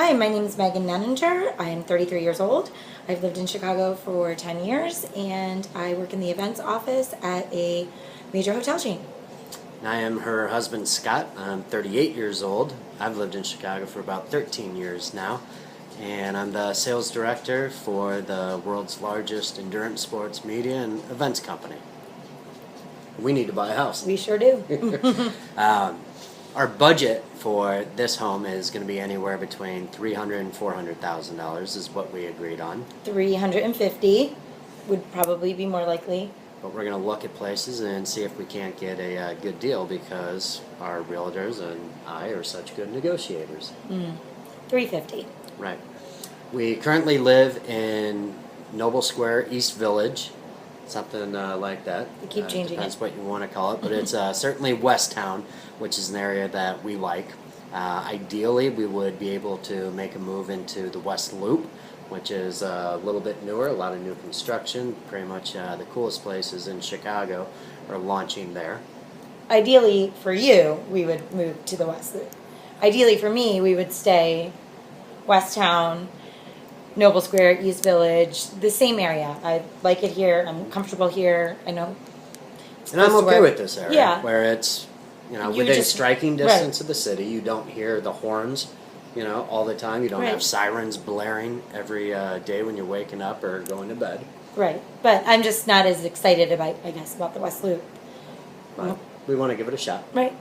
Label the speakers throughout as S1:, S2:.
S1: Hi, my name is Meghan Nenninger. I am 33 years old. I've lived in Chicago for 10 years, and I work in the events office at a major hotel chain.
S2: I am her husband, Scott. I'm 38 years old. I've lived in Chicago for about 13 years now, and I'm the sales director for the world's largest endurance sports media and events company. We need to buy a house.
S1: We sure do.
S2: Our budget for this home is going to be anywhere between $300,000 and $400,000 is what we agreed on.
S1: 350 would probably be more likely.
S2: But we're going to look at places and see if we can't get a good deal because our realtors and I are such good negotiators.
S1: 350.
S2: Right. We currently live in Noble Square, East Village, something like that.
S1: They keep changing
S2: depends
S1: it.
S2: what you want to call it, but it's certainly West Town, which is an area that we like. Ideally, we would be able to make a move into the West Loop, which is a little bit newer, a lot of new construction. Pretty much the coolest places in Chicago are launching there.
S1: Ideally, for you, we would move to the West Loop. Ideally, for me, we would stay West Town, Noble Square, East Village, the same area. I like it here. I'm comfortable here. I know.
S2: And I'm okay with this area,
S1: Yeah.
S2: where it's
S1: You
S2: within
S1: just-
S2: striking distance of the city. You don't hear the horns, all the time. You don't
S1: Right.
S2: have sirens blaring every day when you're waking up or going to bed.
S1: Right, but I'm just not as excited about, I guess, about the West Loop.
S2: But we want to give it a shot.
S1: Right.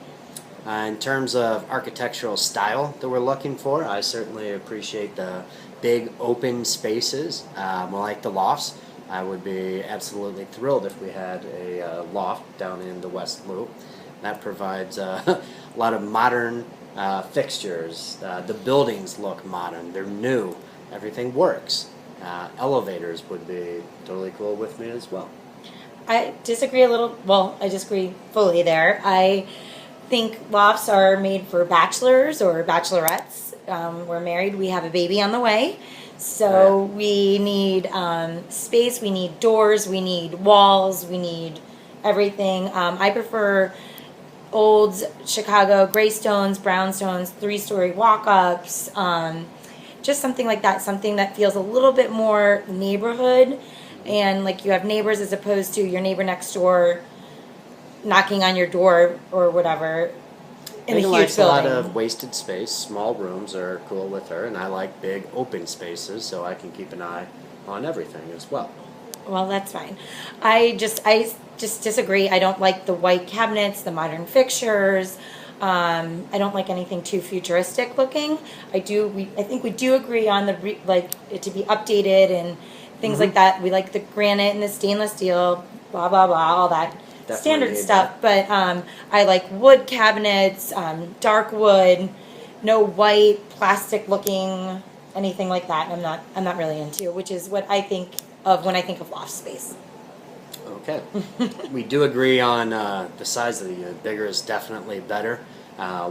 S2: In terms of architectural style that we're looking for, I certainly appreciate the big open spaces, more like the lofts. I would be absolutely thrilled if we had a loft down in the West Loop. That provides a lot of modern fixtures. The buildings look modern. They're new. Everything works. Elevators would be totally cool with me as well.
S1: I disagree a little. Well, I disagree fully there. I think lofts are made for bachelors or bachelorettes. We're married. We have a baby on the way. So we need space. We need doors. We need walls. We need everything. I prefer old Chicago graystones, brownstones, 3-story walk-ups. Just something like that. Something that feels a little bit more neighborhood. And like you have neighbors as opposed to your neighbor next door knocking on your door or whatever in a
S2: Megan
S1: huge
S2: likes
S1: building.
S2: a lot of wasted space. Small rooms are cool with her, and I like big open spaces so I can keep an eye on everything as well.
S1: Well, that's fine. I just disagree. I don't like the white cabinets, the modern fixtures. I don't like anything too futuristic looking. I think we do agree on like it to be updated and things like that. We like the granite and the stainless steel, blah blah blah, all that
S2: Definitely
S1: standard
S2: need
S1: stuff. But I like wood cabinets, dark wood, no white plastic looking anything like that. I'm not really into, which is what I think of when I think of loft space.
S2: Okay. We do agree on the size of the unit. Bigger is definitely better.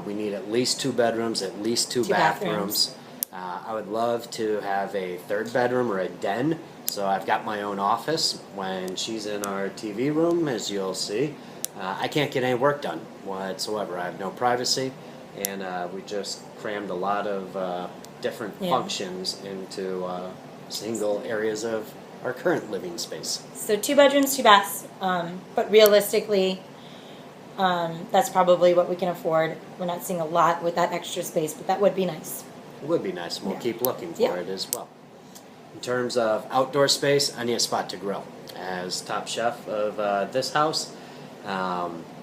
S2: We need at least 2 bedrooms, at least two bathrooms. I would love to have a 3rd bedroom or a den. So I've got my own office. When she's in our TV room, as you'll see, I can't get any work done whatsoever. I have no privacy, and we just crammed a lot of different functions into single areas of our current living space.
S1: So 2 bedrooms, 2 baths, but realistically, that's probably what we can afford. We're not seeing a lot with that extra space, but that would be nice.
S2: It would be nice, and we'll
S1: Yeah.
S2: keep looking for
S1: Yeah.
S2: it as well. In terms of outdoor space, I need a spot to grill. As top chef of this house,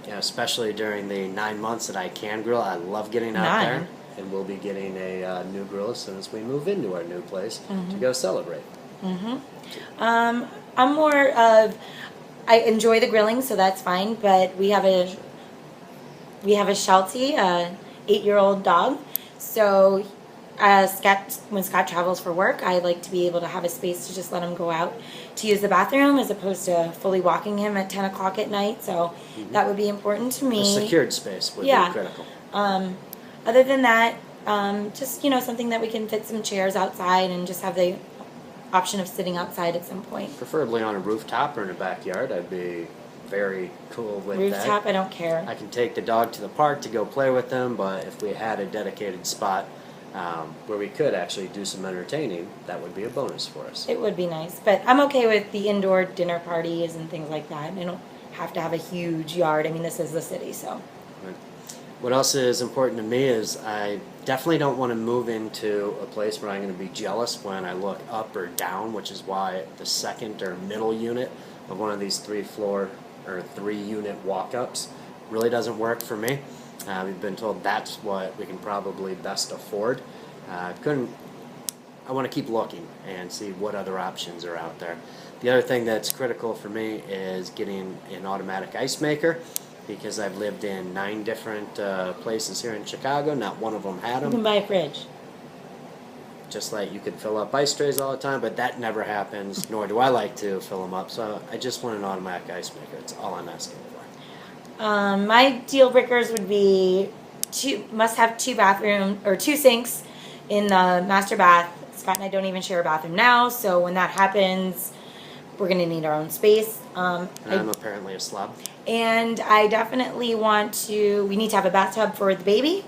S2: especially during the 9 months that I can grill, I love getting out
S1: 9?
S2: there. And we'll be getting a new grill as soon as we move into our new place to go celebrate.
S1: I'm more of, I enjoy the grilling, so that's fine. But we have a Sheltie, a 8-year-old dog. So when Scott travels for work, I like to be able to have a space to just let him go out to use the bathroom as opposed to fully walking him at 10 o'clock at night. So that would be important to me.
S2: A secured space would be critical.
S1: Other than that, just something that we can fit some chairs outside and just have the option of sitting outside at some point.
S2: Preferably on a rooftop or in a backyard. I'd be very cool with
S1: Rooftop,
S2: that.
S1: I don't care.
S2: I can take the dog to the park to go play with them, but if we had a dedicated spot where we could actually do some entertaining, that would be a bonus for us.
S1: It would be nice, but I'm okay with the indoor dinner parties and things like that. I don't have to have a huge yard. I mean, this is the city, so.
S2: Right. What else is important to me is I definitely don't want to move into a place where I'm going to be jealous when I look up or down, which is why the second or middle unit of one of these 3-floor or 3-unit walk-ups really doesn't work for me. We've been told that's what we can probably best afford. I want to keep looking and see what other options are out there. The other thing that's critical for me is getting an automatic ice maker, because I've lived in 9 different places here in Chicago. Not one of them had
S1: You
S2: them.
S1: can buy a fridge.
S2: Just like you could fill up ice trays all the time, but that never happens, nor do I like to fill them up. So I just want an automatic ice maker. That's all I'm asking for.
S1: My deal breakers would be must have 2 bathrooms or 2 sinks in the master bath. Scott and I don't even share a bathroom now, so when that happens, we're going to need our own space.
S2: And I'm apparently a slob.
S1: And I definitely we need to have a bathtub for the baby.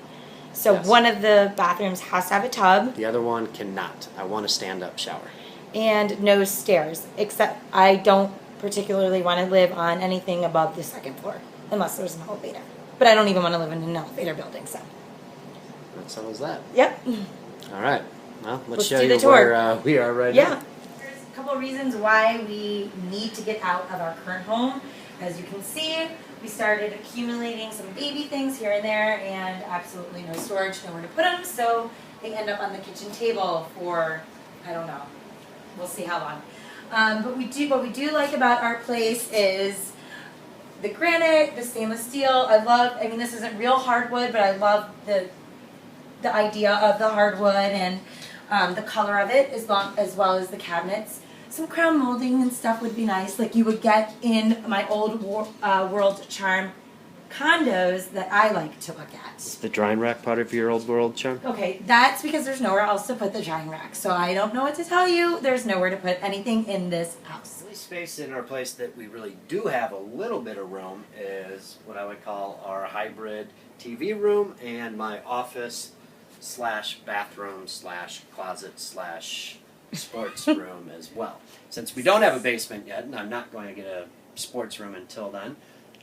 S1: So
S2: Yes.
S1: one of the bathrooms has to have a tub.
S2: The other one cannot. I want a stand-up shower.
S1: And no stairs, except I don't particularly want to live on anything above the 2nd floor, unless there's an elevator. But I don't even want to live in an elevator building, so.
S2: That settles that.
S1: Yep.
S2: All right. Well, let's show
S1: do
S2: you
S1: the tour.
S2: where we are right
S1: Yeah.
S2: now.
S1: There's a couple of reasons why we need to get out of our current home. As you can see, we started accumulating some baby things here and there, and absolutely no storage, nowhere to put them, so they end up on the kitchen table for, I don't know, we'll see how long. But what we do like about our place is the granite, the stainless steel. I mean, this isn't real hardwood, but I love the idea of the hardwood and the color of it, as well as the cabinets. Some crown molding and stuff would be nice, like you would get in my old World Charm condos that I like to look at.
S2: Is the drying rack part of your old world, Charm?
S1: Okay, that's because there's nowhere else to put the drying rack. So I don't know what to tell you. There's nowhere to put anything in this house.
S2: The only space in our place that we really do have a little bit of room is what I would call our hybrid TV room and my office / bathroom / closet / sports room as well. Since we don't have a basement yet, and I'm not going to get a sports room until then,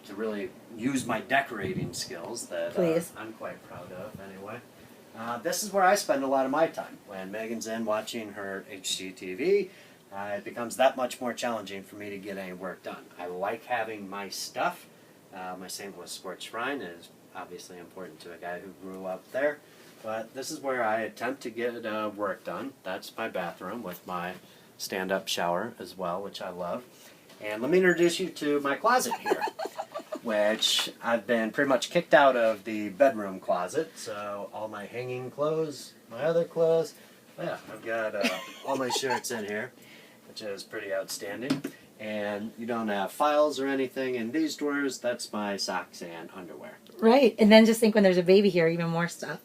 S2: to really use my decorating skills that I'm quite proud of anyway. This is where I spend a lot of my time. When Megan's in watching her HGTV, it becomes that much more challenging for me to get any work done. I like having my stuff. My St. Louis Sports Shrine is obviously important to a guy who grew up there. But this is where I attempt to get work done. That's my bathroom with my stand-up shower as well, which I love. And let me introduce you to my closet here, which I've been pretty much kicked out of the bedroom closet. So all my hanging clothes, my other clothes, yeah, I've got all my shirts in here, which is pretty outstanding. And you don't have files or anything in these drawers. That's my socks and underwear.
S1: Right, and then just think when there's a baby here, even more stuff.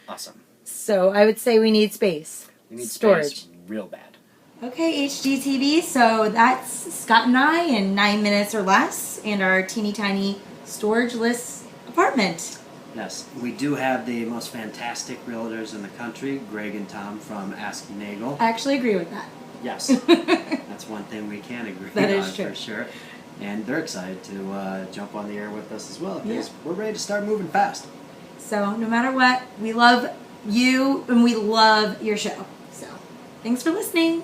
S2: Awesome.
S1: So I would say we need space.
S2: We need
S1: storage.
S2: Space real bad.
S1: Okay, HGTV, so that's Scott and I in 9 minutes or less, and our teeny tiny storage-less apartment.
S2: Yes, we do have the most fantastic realtors in the country, Greg and Tom from Ask Nagel.
S1: I actually agree with that.
S2: Yes, that's one thing we can agree
S1: That
S2: on
S1: is true.
S2: for sure. And they're excited to jump on the air with us as well, because
S1: Yeah.
S2: we're ready to start moving fast.
S1: So no matter what, we love you and we love your show. So thanks for listening.